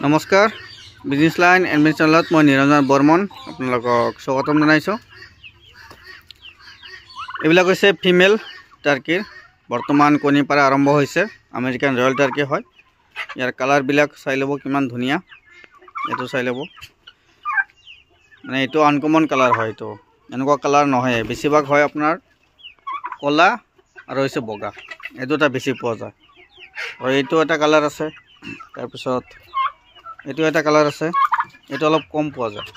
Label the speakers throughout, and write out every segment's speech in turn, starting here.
Speaker 1: নমস্কাৰ business line admin চেনেলত মই নিৰঞ্জন বৰ্মন আপোনালোকক স্বাগতম জনাইছোঁ। এইবিলাক হৈছে ফিমেল টাৰ্কিৰ বৰ্তমান কণী পৰা আৰম্ভ হৈছে। আমেৰিকান ৰয়েল টাৰ্কি হয়। ইয়াৰ কালাৰবিলাক চাই ল'ব কিমান ধুনীয়া। এইটো চাই ল'ব, মানে এইটো আনকমন কালাৰ হয়। এইটো এনেকুৱা কালাৰ নহয়, বেছিভাগ হয় আপোনাৰ ক'লা আৰু হৈছে বগা। এই দুটা বেছি পোৱা যায়। আৰু এইটো এটা কালাৰ আছে, তাৰপিছত এইটো এটা কালাৰ আছে, এইটো অলপ কম পোৱা যায়।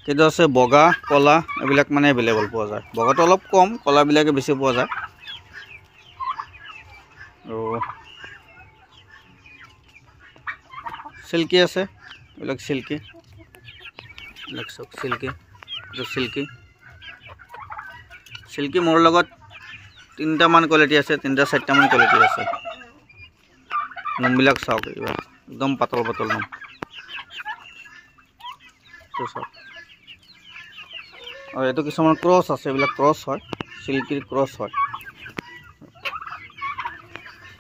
Speaker 1: কিন্তু আছে বগা ক'লা এইবিলাক মানে এভেইলেবল পোৱা যায়। বগাটো অলপ কম, ক'লাবিলাকে বেছি পোৱা যায়। আৰু চিল্কি আছে, এইবিলাক চিল্কি, এইবিলাক চব চিল্কি, এইটো চিল্কি। চিল্কি মোৰ লগত 3টামান কোৱালিটি আছে, 3-4টামান কোৱালিটি আছে। নোমবিলাক চাওক, এইবিলাক একদম পাতল পাতল নোম। আৰু এইটো কিছুমান ক্ৰছ আছে, এইবিলাক ক্ৰছ হয়, চিল্কিৰ ক্ৰছ হয়।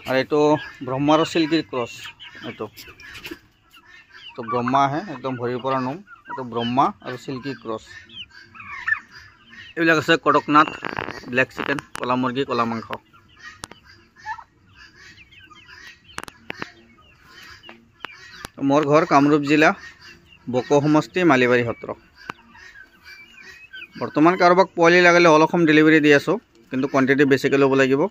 Speaker 1: আৰু এইটো ব্ৰহ্মা আৰু চিল্কিৰ ক্ৰছ। এইটো ব্ৰহ্মা আহে, একদম ভৰিৰ পৰা নোম। এইটো ব্ৰহ্মা আৰু চিল্কি ক্ৰছ। এইবিলাক আছে কড়কনাথ, ব্লেক চিকেন, ক'লা মুৰ্গী, ক'লা মাংস। মোৰ ঘৰ কামৰূপ জিলা, বকো সমষ্টি, মালিবাৰী সত্ৰ। বৰ্তমান কাৰোবাক পোৱালি লাগিলে অল অসম ডেলিভাৰী দি আছোঁ, কিন্তু কোৱান্টিটি বেছিকৈ ল'ব লাগিব,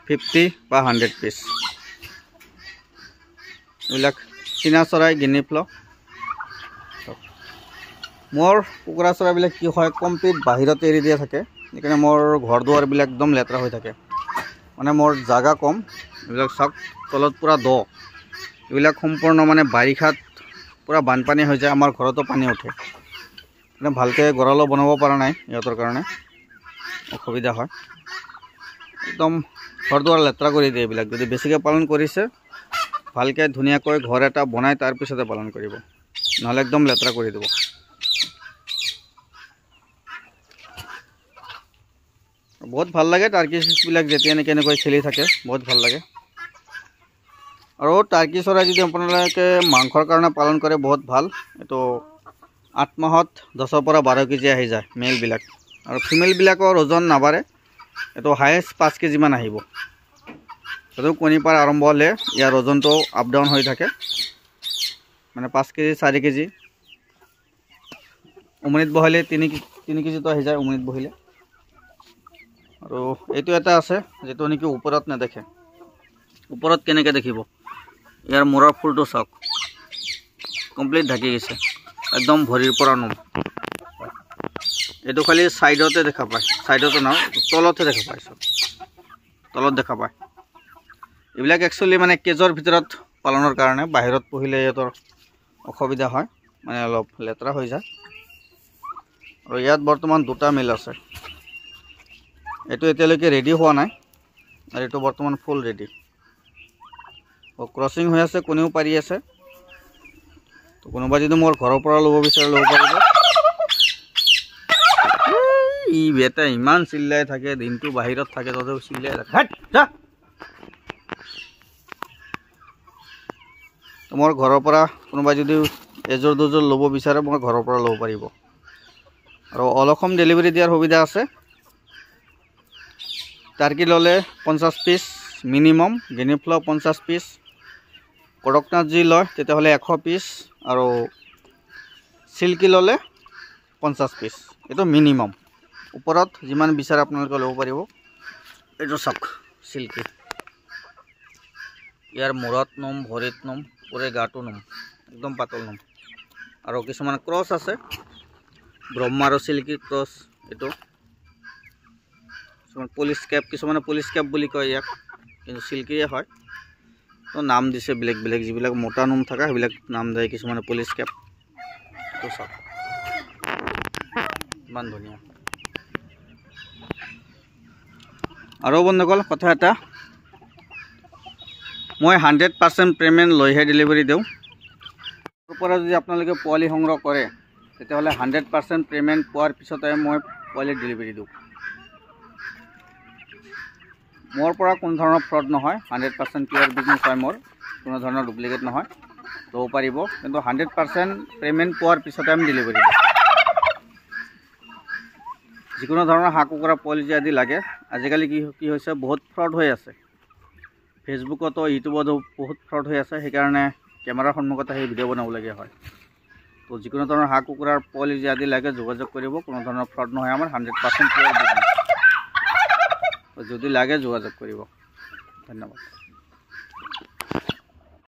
Speaker 1: 50 বা 100 পিচ। এইবিলাক চীনা চৰাই, গিনি ফ্ল। মোৰ কুকুৰা চৰাইবিলাক কি হয়, কমপ্লিট বাহিৰতে এৰি দিয়া থাকে। সেইকাৰণে মোৰ ঘৰ দুৱাৰবিলাক একদম লেতেৰা হৈ থাকে। মানে মোৰ জাগা কম। এইবিলাক চাওক, তলত পূৰা দ। এইবিলাক সম্পূৰ্ণ মানে বাৰিষাত পূৰা বানপানী হৈ যায়। আমাৰ ঘৰতো পানী উঠে। মানে ভালকৈ গঁৰালো বনাব পৰা নাই, ইহঁতৰ কাৰণে অসুবিধা হয়। একদম ঘৰ দুৱাৰ লেতেৰা কৰি দিয়ে এইবিলাক। যদি বেছিকৈ পালন কৰিছে, ভালকৈ ধুনীয়াকৈ ঘৰ এটা বনাই তাৰপিছতে পালন কৰিব, নহ'লে একদম লেতেৰা কৰি দিব। বহুত ভাল লাগে টাৰ্কি চিচবিলাক যেতিয়া নেকি এনেকৈ খেলি থাকে, বহুত ভাল লাগে। আৰু টাৰ্কি চৰাই যদি আপোনালোকে মাংসৰ কাৰণে পালন কৰে, বহুত ভাল। এইটো 8 মাহত 10ৰ পৰা 12 কেজি আহি যায় মেলবিলাক। আৰু ফিমেলবিলাকৰ ওজন নাবাঢ়ে, এইটো হায়েষ্ট 5 কেজিমান আহিব। সেইটো কণীৰ পৰা আৰম্ভ হ'লে ইয়াৰ ওজনটো আপ ডাউন হৈ থাকে, মানে 5 কেজি 4 কেজি। উমনিত বহালে 3 কেজিটো আহি যায় উমনিত বহিলে। আৰু এইটো এটা আছে যিটো নেকি ওপৰত নেদেখে। ওপৰত কেনেকৈ দেখিব, ইয়াৰ মূৰৰ ফুলটো চাওক, কমপ্লিট ঢাকি গৈছে, একদম ভৰিৰ পৰা নোম। এইটো খালি ছাইডতে দেখা পায়, ছাইডতো নহয়, তলতে দেখা পায়, চব তলত দেখা পায়। এইবিলাক একচুৱেলি মানে কেজৰ ভিতৰত পালনৰ কাৰণে, বাহিৰত পুহিলে ইহঁতৰ অসুবিধা হয়, মানে অলপ লেতেৰা হৈ যায়। আৰু ইয়াত বৰ্তমান 2টা মেল আছে। এইটো এতিয়ালৈকে ৰেডি হোৱা নাই, আৰু এইটো বৰ্তমান ফুল ৰেডি। ক্ৰচিং হৈ আছে, কণীও পাৰি আছে। তো কোনোবা যদি মোৰ ঘৰৰ পৰা ল'ব বিচাৰে ল'ব পাৰিব। ই বেটা ইমান চিল্লাই থাকে, দিনটো বাহিৰত থাকে, তথাপিও চিল্লাই থাকে। মোৰ ঘৰৰ পৰা কোনোবা যদি এযোৰ দুযোৰ ল'ব বিচাৰে, মই ঘৰৰ পৰা ল'ব পাৰিব। আৰু অল অসম ডেলিভাৰী দিয়াৰ সুবিধা আছে। টাৰ্কি ল'লে 50 পিচ মিনিমাম, গিনি ফ্ল 50 পিচ, কড়কনাথ যি লয় তেতিয়াহ'লে 100 পিচ, আৰু চিল্কি ল'লে 50 পিচ। এইটো মিনিমাম। ওপৰত যিমান বিচাৰে আপোনালোকে ল'ব পাৰিব। এইটো চাওক চিল্কি, ইয়াৰ মূৰত নোম, ভৰিত নোম, পুৰে গাটো নোম, একদম পাতল নোম। আৰু কিছুমান ক্ৰছ আছে, ব্ৰহ্মা আৰু চিল্কিৰ ক্ৰছ। এইটো কিছুমান পলিচ কেপ, কিছুমানে পলিচ কেপ বুলি কয় ইয়াক, কিন্তু চিল্কিয়ে হয়। তো নাম দিছে বেলেগ বেলেগ, যিবিলাক মোটা নোম থকা সেইবিলাক নাম দিয়ে কিছুমানে পলিচ কেপ। এইটো চাওক ইমান ধুনীয়া। আৰু বন্ধুসকল কথা এটা, মই 100% পে'মেণ্ট লৈহে ডেলিভাৰী দিওঁ। তাৰ পৰা যদি আপোনালোকে পোৱালি সংগ্ৰহ কৰে, তেতিয়াহ'লে 100% পে'মেণ্ট পোৱাৰ পিছতে মই পোৱালি ডেলিভাৰী দিওঁ। মোৰ পৰা কোনো ধৰণৰ ফ্ৰড নহয়, 100% পিয়ৰ বিজনেছ হয় মোৰ। কোনো ধৰণৰ ডুপ্লিকেট নহয়, ল'ব পাৰিব। কিন্তু 100% পে'মেণ্ট পোৱাৰ পিছতে আমি ডেলিভাৰী দিম। যিকোনো ধৰণৰ হাঁহ কুকুৰা পোৱালি আদি লাগে, আজিকালি কি হৈছে বহুত ফ্ৰড হৈ আছে, ফেচবুকতো ইউটিউবতো বহুত ফ্ৰড হৈ আছে, সেইকাৰণে কেমেৰাৰ সন্মুখত আহি ভিডিঅ' বনাবলগীয়া হয়। তো যিকোনো ধৰণৰ হাঁহ কুকুৰাৰ পোৱালি আদি লাগে যোগাযোগ কৰিব, কোনো ধৰণৰ ফ্ৰড নহয়, আমাৰ 100% পিয়ৰ বিজনেছ। যদি লাগে যোগাযোগ কৰিব। ধন্যবাদ।